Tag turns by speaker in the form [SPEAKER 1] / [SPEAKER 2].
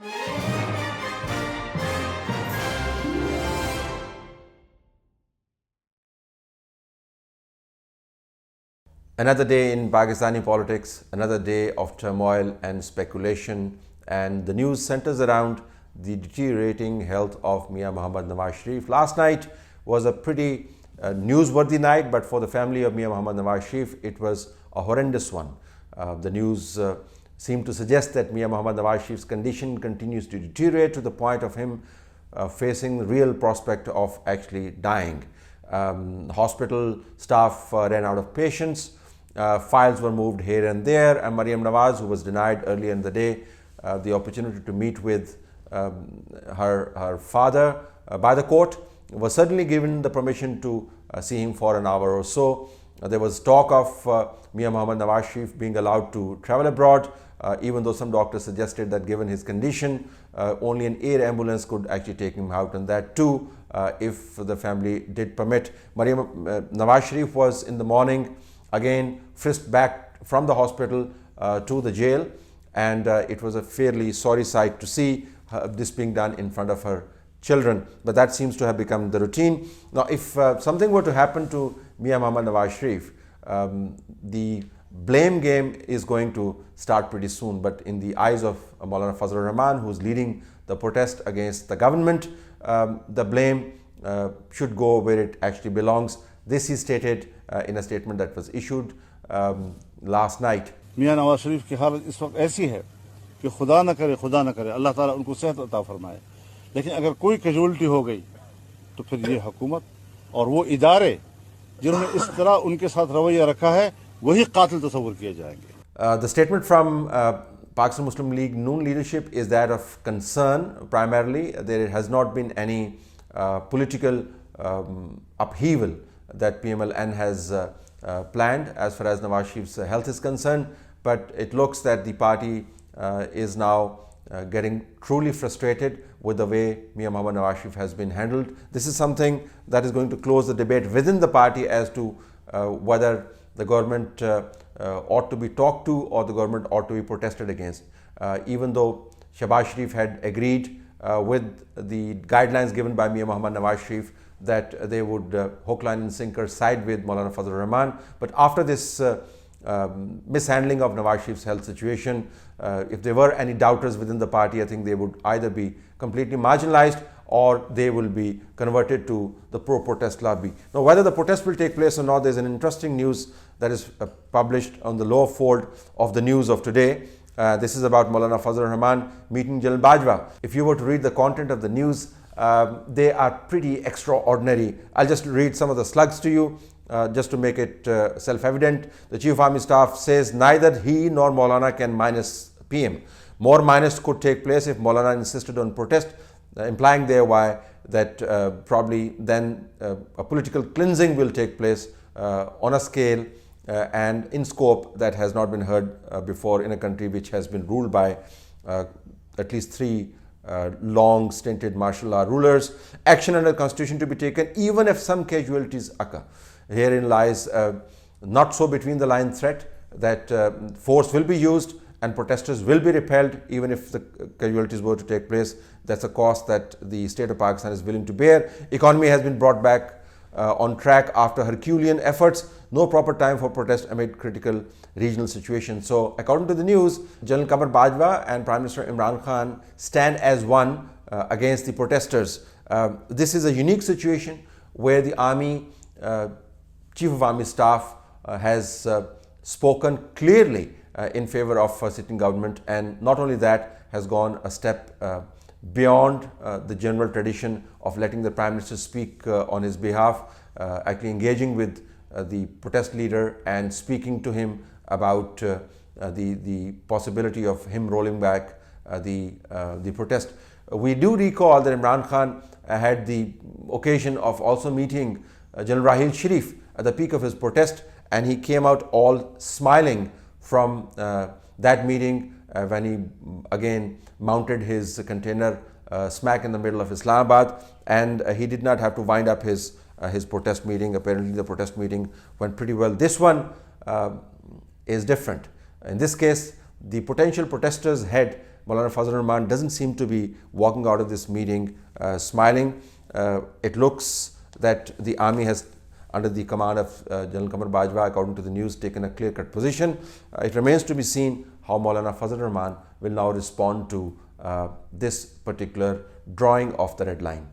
[SPEAKER 1] Another day in Pakistani politics, another day of turmoil and speculation, and the news centers around the deteriorating health of Mian Mohammad Nawaz Sharif. Last night was a pretty newsworthy night, but for the family of Mian Mohammad Nawaz Sharif, it was a horrendous one. The news seemed to suggest that Mian Mohammad Nawaz Sharif's condition continues to deteriorate to the point of him facing the real prospect of actually dying. Hospital staff ran out of patience. Files were moved here and there, and Maryam Nawaz, who was denied earlier in the day the opportunity to meet with her father by the court, was suddenly given the permission to see him for an hour or so. There was talk of Mian Mohammad Nawaz Sharif being allowed to travel abroad, even though some doctors suggested that given his condition, only an air ambulance could actually take him out, and that too if the family did permit. Maryam Nawaz Sharif was in the morning again frisked back from the hospital to the jail, and it was a fairly sorry sight to see this being done in front of her children, but that seems to have become the routine. Now, if something were to happen to Mian Mohammad Nawaz Sharif, the blame game is going to start pretty soon, but in the eyes of Maulana Fazal Rahman, who is leading the protest against the government, the blame should go where it actually belongs. This he stated in a statement that was issued last night.
[SPEAKER 2] मियां नवाज शरीफ की हालत इस वक्त ऐसी है कि खुदा न करे अल्लाह ताला उनको सेहत अता फरमाए, लेकिन अगर कोई कैजुअलिटी हो गई तो फिर ये हुकूमत और वो इदारे जिन्होंने इस तरह उनके साथ रवैया रखा है वही कातिल तस्वुर किए जाएंगे.
[SPEAKER 1] The statement from Pakistan Muslim League Noon leadership is that of concern primarily. There has not been any political upheaval that PMLN has planned as far as Nawaz Sharif's health is concerned, but it looks that the party is now getting truly frustrated with the way Mian Mohammad Nawaz Sharif has been handled. This is something that is going to close the debate within the party as to whether the government ought to be talked to or the government ought to be protested against. Even though Shahbaz Sharif had agreed with the guidelines given by Mian Mohammad Nawaz Sharif that they would hook, line and sinker side with Maulana Fazal Rahman. But after this mishandling of Nawaz Sharif's health situation, if there were any doubters within the party, I think they would either be completely marginalized or they will be converted to the pro-protest lobby. Now, whether the protest will take place or not, there's an interesting news that is published on the lower fold of the news of today. This is about Maulana Fazal Rahman meeting General Bajwa. If you were to read the content of the news, they are pretty extraordinary. I'll just read some of the slugs to you just to make it self-evident. The Chief of Army Staff says neither he nor Maulana can minus PM. More minus could take place if Maulana insisted on protest, implying thereby that probably then a political cleansing will take place on a scale and in scope that has not been heard before in a country which has been ruled by at least three long stinted martial law rulers. Action under the constitution to be taken even if some casualties occur. Herein lies not so between the line threat that force will be used and protesters will be repelled even if the casualties were to take place. That's a cost that the state of Pakistan is willing to bear. Economy has been brought back on track after Herculean efforts. No proper time for protest amid critical regional situation. So according to the news, General Qamar Bajwa and Prime Minister Imran Khan stand as one against the protesters. This is a unique situation where the Army Chief of Army Staff has spoken clearly in favor of sitting government, and not only that, has gone a step beyond the general tradition of letting the Prime Minister speak on his behalf, actually engaging with the protest leader and speaking to him about the possibility of him rolling back the protest. We do recall that Imran Khan had the occasion of also meeting General Rahil Sharif at the peak of his protest, and he came out all smiling from that meeting when he again mounted his container smack in the middle of Islamabad, and he did not have to wind up his protest meeting. Apparently the protest meeting went pretty well. This one is different. In this case, the potential protesters head Maulana Fazal Rahman doesn't seem to be walking out of this meeting smiling. It looks that the army has, under the command of General Qamar Bajwa, according to the news, taken a clear-cut position. It remains to be seen how Maulana Fazal Rahman will now respond to this particular drawing of the red line.